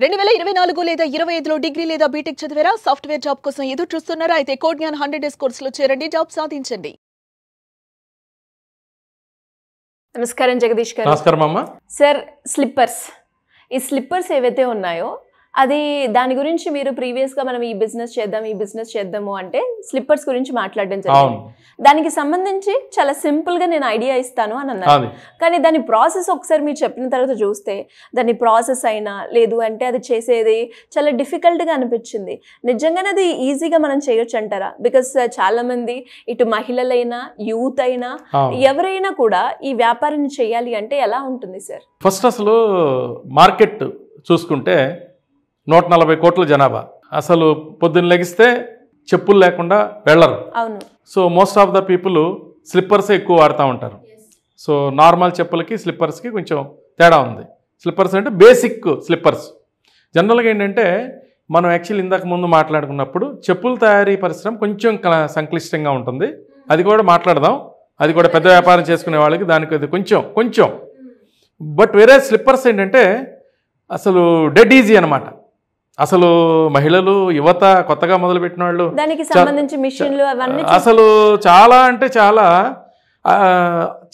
2024 లేదా 25లో డిగ్రీ లేదా బీటెక్ చదివారా? సాఫ్ట్వేర్ జాబ్ కోసం ఎదురు చూస్తున్నారా? అయితే కోడ్ జ్ఞాన్ 100 డేస్ కోర్సులో చేరండి, జాబ్ సాధించండి. నమస్కారం జగదీష్ గారు. నమస్కారం అమ్మ. సార్, ఈ స్లిప్పర్స్ ఏవైతే ఉన్నాయో అది దాని గురించి మీరు ప్రీవియస్గా మనం ఈ బిజినెస్ చేద్దాము అంటే స్లిప్పర్స్ గురించి మాట్లాడడం జరిగింది. దానికి సంబంధించి చాలా సింపుల్గా నేను ఐడియా ఇస్తాను అని అన్నారు. కానీ దాని ప్రాసెస్ ఒకసారి మీరు చెప్పిన తర్వాత చూస్తే దాని ప్రాసెస్ అయినా లేదు అంటే అది చేసేది చాలా డిఫికల్ట్గా అనిపించింది. నిజంగానే అది ఈజీగా మనం చేయొచ్చు అంటారా? బికాస్ చాలా మంది ఇటు మహిళలైనా యూత్ అయినా ఎవరైనా కూడా ఈ వ్యాపారాన్ని చేయాలి అంటే ఎలా ఉంటుంది సార్? ఫస్ట్ అసలు మార్కెట్ చూసుకుంటే 140 కోట్ల జనాభా. అసలు పొద్దున్న లెగిస్తే చెప్పులు లేకుండా వెళ్ళరు. అవును. So most of the people slippers ఎక్కువ వాడుతూ ఉంటారు. సో నార్మల్ చెప్పులకి స్లిప్పర్స్కి కొంచెం తేడా ఉంది. స్లిప్పర్స్ అంటే బేసిక్ స్లిప్పర్స్. జనరల్గా ఏంటంటే మనం యాక్చువల్లీ ఇందాక ముందు మాట్లాడుకున్నప్పుడు చెప్పుల తయారీ పరిశ్రమ కొంచెం సంక్లిష్టంగా ఉంటుంది. అది కూడా మాట్లాడదాం. అది కూడా పెద్ద వ్యాపారం చేసుకునే వాళ్ళకి దానికి అది కొంచెం బట్ వేరే స్లిప్పర్స్ ఏంటంటే అసలు డెడ్ ఈజీ అనమాట. అసలు మహిళలు, యువత, కొత్తగా మొదలుపెట్టిన వాళ్ళు దానికి సంబంధించి మిషన్లు అవన్నీ అసలు చాలా అంటే చాలా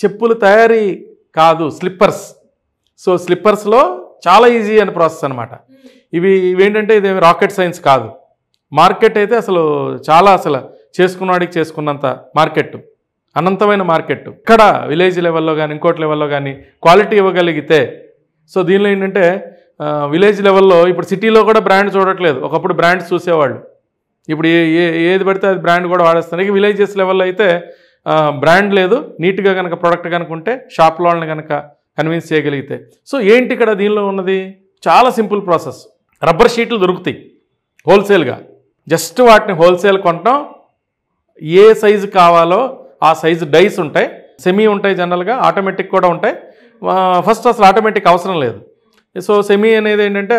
చెప్పులు తయారీ కాదు స్లిప్పర్స్. సో స్లిప్పర్స్లో చాలా ఈజీ అని ప్రాసెస్ అనమాట. ఇవేంటంటే ఇది రాకెట్ సైన్స్ కాదు. మార్కెట్ అయితే అసలు చాలా చేసుకున్నవాడికి చేసుకున్నంత మార్కెట్, అనంతమైన మార్కెట్. ఇక్కడ విలేజ్ లెవెల్లో కానీ ఇంకోటి లెవెల్లో కానీ క్వాలిటీ ఇవ్వగలిగితే. సో దీనిలో ఏంటంటే విలేజ్ లెవెల్లో ఇప్పుడు సిటీలో కూడా బ్రాండ్ చూడట్లేదు. ఒకప్పుడు బ్రాండ్స్ చూసేవాళ్ళు, ఇప్పుడు ఏది పడితే అది బ్రాండ్ కూడా వాడేస్తారు. ఇక విలేజెస్ లెవెల్లో అయితే బ్రాండ్ లేదు. నీట్గా కనుక ప్రోడక్ట్ కనుక ఉంటే షాప్లో వాళ్ళని కనుక కన్విన్స్ చేయగలిగితే. సో ఏంటి ఇక్కడ దీనిలో ఉన్నది? చాలా సింపుల్ ప్రాసెస్. రబ్బర్ షీట్లు దొరుకుతాయి హోల్సేల్గా. జస్ట్ వాటిని హోల్సేల్ కొనటం. ఏ సైజు కావాలో ఆ సైజు డైస్ ఉంటాయి, సెమీ ఉంటాయి, జనరల్గా ఆటోమేటిక్ కూడా ఉంటాయి. ఫస్ట్ అసలు ఆటోమేటిక్ అవసరం లేదు. సో సెమీ అనేది ఏంటంటే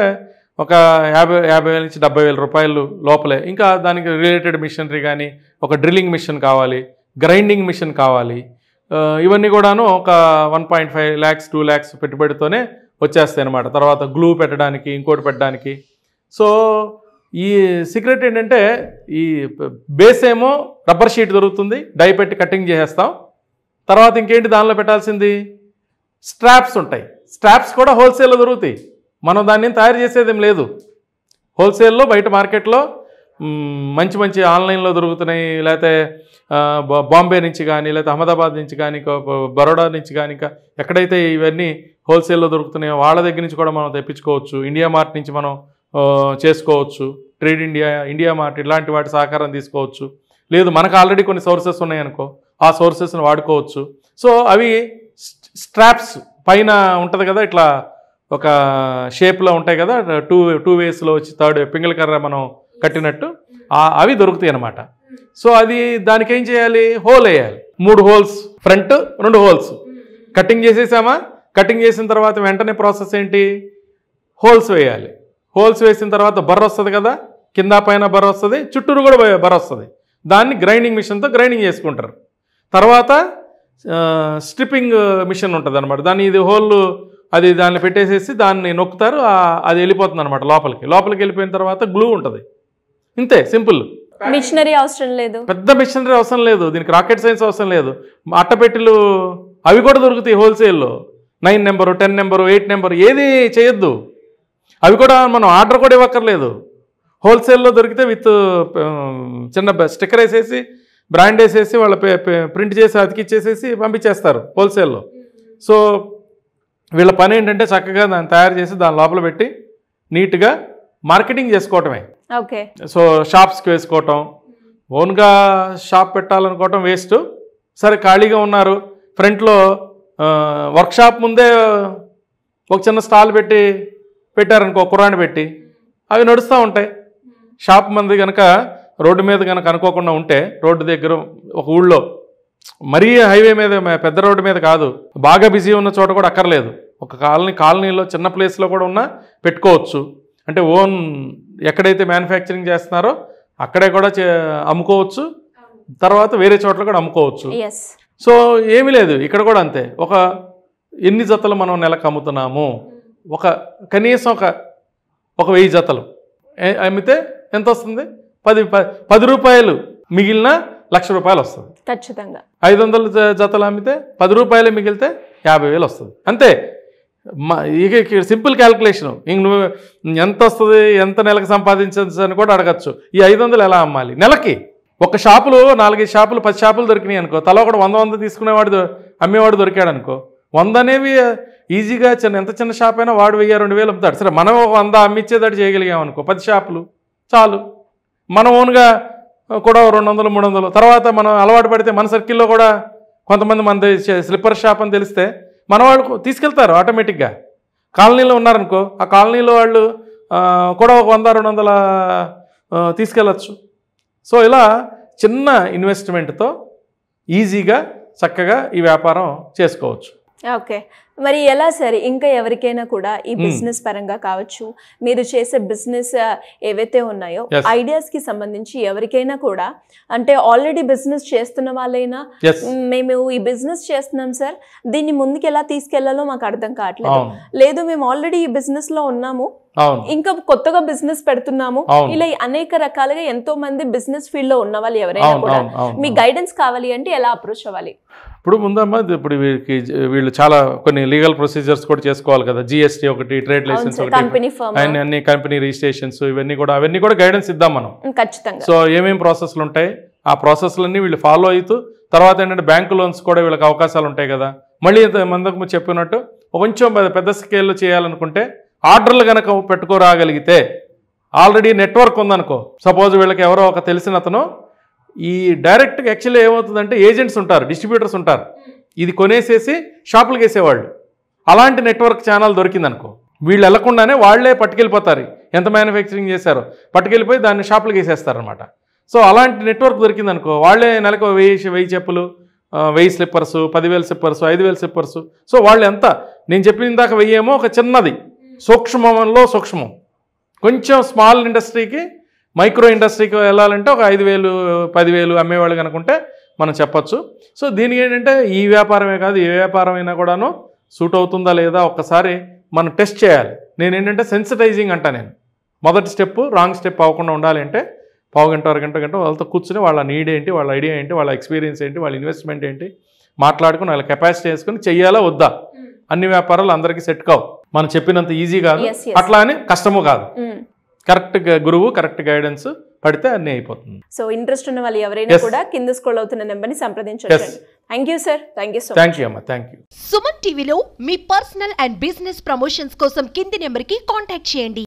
ఒక 50,000 నుంచి 70,000 రూపాయలు లోపలే. ఇంకా దానికి రిలేటెడ్ మిషనరీ కానీ, ఒక డ్రిల్లింగ్ మిషన్ కావాలి, గ్రైండింగ్ మిషన్ కావాలి. ఇవన్నీ కూడాను ఒక 1.5 lakhs 2 lakhs పెట్టుబడితోనే వచ్చేస్తాయి అన్నమాట. తర్వాత గ్లూ పెట్టడానికి, ఇంకోటి పెట్టడానికి. సో ఈ సీక్రెట్ ఏంటంటే ఈ బేస్ ఏమో రబ్బర్ షీట్ దొరుకుతుంది, డై పెట్టి కటింగ్ చేసేస్తాం. తర్వాత ఇంకేంటి దానిలో పెట్టాల్సింది? స్ట్రాప్స్ ఉంటాయి. స్ట్రాప్స్ కూడా హోల్సేల్లో దొరుకుతాయి. మనం దాన్ని తయారు చేసేదేం లేదు. హోల్సేల్లో బయట మార్కెట్లో మంచి ఆన్లైన్లో దొరుకుతున్నాయి. లేకపోతే బాంబే నుంచి కానీ, లేకపోతే అహ్మదాబాద్ నుంచి కానీ, బరోడా నుంచి కానీ, ఇంకా ఎక్కడైతే ఇవన్నీ హోల్సేల్లో దొరుకుతున్నాయో వాళ్ళ దగ్గర నుంచి కూడా మనం తెప్పించుకోవచ్చు. ఇండియా మార్ట్ నుంచి మనం చేసుకోవచ్చు. ట్రేడ్ ఇండియా మార్ట్ ఇలాంటి వాటి సహకారం తీసుకోవచ్చు. లేదు మనకు ఆల్రెడీ కొన్ని సోర్సెస్ ఉన్నాయనుకో, ఆ సోర్సెస్ని వాడుకోవచ్చు. సో అవి స్ట్రాప్స్ పైన ఉంటుంది కదా, ఇట్లా ఒక షేప్లో ఉంటాయి కదా, టూ వేస్లో వచ్చి థర్డ్ పింగళ కర్ర మనం కట్టినట్టు అవి దొరుకుతాయి అన్నమాట. సో అది దానికి ఏం చేయాలి? హోల్ వేయాలి. 3 హోల్స్, ఫ్రంట్ 2 హోల్స్. కటింగ్ చేసేసామా? కటింగ్ చేసిన తర్వాత వెంటనే ప్రాసెస్ ఏంటి? హోల్స్ వేయాలి. హోల్స్ వేసిన తర్వాత బర్ర వస్తుంది కదా, కింద పైన బర్ర వస్తుంది, చుట్టూరు కూడా బర్ర వస్తుంది. దాన్ని గ్రైండింగ్ మిషన్తో గ్రైండింగ్ చేసుకుంటారు. తర్వాత స్ట్రిప్పింగ్ మిషన్ ఉంటుంది అనమాట. దాన్ని ఇది హోల్ అది దాన్ని పెట్టేసేసి దాన్ని నొక్కుతారు, అది వెళ్ళిపోతుంది అనమాట లోపలికి వెళ్ళిపోయిన తర్వాత గ్లూ ఉంటుంది. ఇంతే, సింపుల్. మిషనరీ అవసరం లేదు, పెద్ద మిషనరీ అవసరం లేదు, దీనికి రాకెట్ సైన్స్ అవసరం లేదు. అట్టపెట్టెలు అవి కూడా దొరుకుతాయి హోల్సేల్లో. 9 నెంబరు, 10 నెంబరు, 8 నెంబరు, ఏది చేయొద్దు. అవి కూడా మనం ఆర్డర్ కూడా ఇవ్వక్కర్లేదు. హోల్సేల్లో దొరికితే విత్ చిన్న స్టిక్కర్ వేసేసి, బ్రాండ్ వేసేసి, వాళ్ళ ప్రింట్ చేసి అతికిచ్చేసేసి పంపించేస్తారు హోల్సేల్లో. సో వీళ్ళ పని ఏంటంటే చక్కగా దాన్ని తయారు చేసి దాని లోపల పెట్టి నీట్గా మార్కెటింగ్ చేసుకోవటమే. ఓకే. సో షాప్స్కి వేసుకోవటం, ఓన్గా షాప్ పెట్టాలనుకోవటం వేస్ట్. సరే ఖాళీగా ఉన్నారు, ఫ్రంట్లో వర్క్షాప్ ముందే ఒక చిన్న స్టాల్ పెట్టారనుకో, కుర్రాన్ని పెట్టి, అవి నడుస్తూ ఉంటాయి. షాప్ మంది కనుక రోడ్డు మీద కనుక అనుకోకుండా ఉంటే, రోడ్డు దగ్గర ఒక ఊళ్ళో మరీ హైవే మీద పెద్ద రోడ్డు మీద కాదు, బాగా బిజీ ఉన్న చోట కూడా అక్కర్లేదు, ఒక కాలనీలో చిన్న ప్లేస్లో కూడా ఉన్నా పెట్టుకోవచ్చు. అంటే ఓన్ ఎక్కడైతే మ్యానుఫ్యాక్చరింగ్ చేస్తున్నారో అక్కడే కూడా అమ్ముకోవచ్చు. తర్వాత వేరే చోట్ల కూడా అమ్ముకోవచ్చు. సో ఏమీ లేదు, ఇక్కడ కూడా అంతే. ఎన్ని జతలు మనం నెలకు అమ్ముతున్నాము, కనీసం ఒక 1000 జతలు అమ్మితే ఎంత వస్తుంది? 10 రూపాయలు మిగిలిన ₹1,00,000 వస్తుంది. ఖచ్చితంగా 500 జతలు అమ్మితే 10 రూపాయలు మిగిలితే 50,000 వస్తుంది. అంతే. ఇక సింపుల్ క్యాల్కులేషన్. ఇంక నువ్వు ఎంత వస్తుంది, ఎంత నెలకు సంపాదించచ్చు అని కూడా అడగచ్చు. ఈ 500 ఎలా అమ్మాలి? నెలకి ఒక షాపులో 4-5 షాపులు 10 షాపులు దొరికినాయి అనుకో, తలా కూడా 100 తీసుకునేవాడు అమ్మేవాడు దొరికాడు అనుకో, 100 అనేవి ఈజీగా ఎంత చిన్న షాప్ అయినా వాడు 1000-2000 అమ్ముతాడు. సరే మనం 100 అమ్మిచ్చేదాడు చేయగలిగాం అనుకో, 10 షాపులు చాలు. మనం ఓన్గా కూడా 200-300 తర్వాత మనం అలవాటు పడితే మన సర్కిల్లో కూడా కొంతమంది మనది స్లిప్పర్ షాప్ అని తెలిస్తే మన వాళ్ళు తీసుకెళ్తారు ఆటోమేటిక్గా. కాలనీలో ఉన్నారనుకో, ఆ కాలనీలో వాళ్ళు కూడా ఒక 100-200 తీసుకెళ్ళచ్చు. సో ఇలా చిన్న ఇన్వెస్ట్మెంట్తో ఈజీగా చక్కగా ఈ వ్యాపారం చేసుకోవచ్చు. ఓకే, మరి ఎలా సరే ఇంకా ఎవరికైనా కూడా ఈ బిజినెస్ పరంగా కావచ్చు, మీరు చేసే బిజినెస్ ఏవైతే ఉన్నాయో ఐడియాస్కి సంబంధించి ఎవరికైనా కూడా, అంటే ఆల్రెడీ బిజినెస్ చేస్తున్న వాళ్ళైనా మేము ఈ బిజినెస్ చేస్తున్నాం సార్, దీన్ని ముందుకు ఎలా తీసుకెళ్లాలో మాకు అర్థం కావట్లేదు, లేదు మేము ఆల్రెడీ ఈ బిజినెస్ లో ఉన్నాము ఇంకా కొత్తగా బిజినెస్ పెడుతున్నాము, ఇలా అనేక రకాలుగా ఎంతో మంది బిజినెస్ ఫీల్డ్ లో ఉన్న వాళ్ళు ఎవరైనా కూడా మీ గైడెన్స్ కావాలి అంటే ఎలా అప్రోచ్ అవ్వాలి? ఇప్పుడు ముందమ్మా, ఇప్పుడు వీళ్ళు చాలా కొన్ని లీగల్ ప్రొసీజర్స్ కూడా చేసుకోవాలి కదా. GST ఒకటి, ట్రేడ్ లైసెన్స్ ఒకటి, అన్ని కంపెనీ రిజిస్ట్రేషన్స్, అవన్నీ కూడా గైడెన్స్ ఇద్దాం మనం ఖచ్చితంగా. సో ఏమేమి ప్రాసెస్లు ఉంటాయి, ఆ ప్రాసెస్లన్నీ వీళ్ళు ఫాలో అవుతూ, తర్వాత ఏంటంటే బ్యాంకు లోన్స్ కూడా వీళ్ళకి అవకాశాలు ఉంటాయి కదా. మళ్ళీ మందకు చెప్పినట్టు కొంచెం పెద్ద స్కేల్లో చేయాలనుకుంటే ఆర్డర్లు కనుక పెట్టుకోరాగలిగితే, ఆల్రెడీ నెట్వర్క్ ఉందనుకో, సపోజ్ వీళ్ళకి ఎవరో ఒక తెలిసిన అతను ఈ డైరెక్ట్గా యాక్చువల్లీ ఏమవుతుందంటే ఏజెంట్స్ ఉంటారు, డిస్ట్రిబ్యూటర్స్ ఉంటారు, ఇది కొనేసేసి షాపులకు వేసేవాళ్ళు. అలాంటి నెట్వర్క్ ఛానల్ దొరికిందనుకో, వీళ్ళు వెళ్లకుండానే వాళ్లే పట్టుకెళ్ళిపోతారు, ఎంత మ్యానుఫ్యాక్చరింగ్ చేశారో పట్టుకెళ్ళిపోయి దాన్ని షాపులకు వేసేస్తారనమాట. సో అలాంటి నెట్వర్క్ దొరికిందనుకో, వాళ్లే నెలకు 1000 చెప్పులు, 1000 స్లిప్పర్స్, 10,000 స్లిప్పర్స్, 5,000 స్లిప్పర్స్. సో వాళ్ళు ఎంత నేను చెప్పిన దాకా 1000 ఏమో ఒక చిన్నది, సూక్ష్మంలో సూక్ష్మం. కొంచెం స్మాల్ ఇండస్ట్రీకి, మైక్రో ఇండస్ట్రీకి వెళ్ళాలంటే ఒక 5,000, 10,000 అమ్మేవాళ్ళు కనుకుంటే మనం చెప్పచ్చు. సో దీనికి ఏంటంటే ఈ వ్యాపారమే కాదు, ఏ వ్యాపారం అయినా కూడాను సూట్ అవుతుందా లేదా ఒక్కసారి మనం టెస్ట్ చేయాలి. నేనేంటంటే సెన్సిటైజింగ్ అంట, నేను మొదటి స్టెప్ రాంగ్ స్టెప్ అవ్వకుండా ఉండాలి అంటే పావు గంట, అరగంట వాళ్ళతో కూర్చుని వాళ్ళ నీడ్ ఏంటి, వాళ్ళ ఐడియా ఏంటి, వాళ్ళ ఎక్స్పీరియన్స్ ఏంటి, వాళ్ళ ఇన్వెస్ట్మెంట్ ఏంటి మాట్లాడుకుని వాళ్ళ కెపాసిటీ వేసుకుని చెయ్యాలా వద్దా. అన్ని వ్యాపారాలు అందరికీ సెట్ కావు, మనం చెప్పినంత ఈజీ కాదు, అట్లా అని కష్టము కాదు. కరెక్ట్ గురువు, కరెక్ట్ గైడెన్స్ పడితే అన్నీ అయిపోతుంది. సో ఇంట్రెస్ట్ ఉన్న వాళ్ళు ఎవరైనా కూడా కింద స్క్రోల్ అవుతున్న నెంబర్ని సంప్రదించండి. Thank you sir. Thank you so much. Thank you అమ్మా. Thank you. సుమన్ టీవీలో మీ పర్సనల్ అండ్ బిజినెస్ ప్రమోషన్స్ కోసం కింది నెంబర్కి కాంటాక్ట్ చేయండి.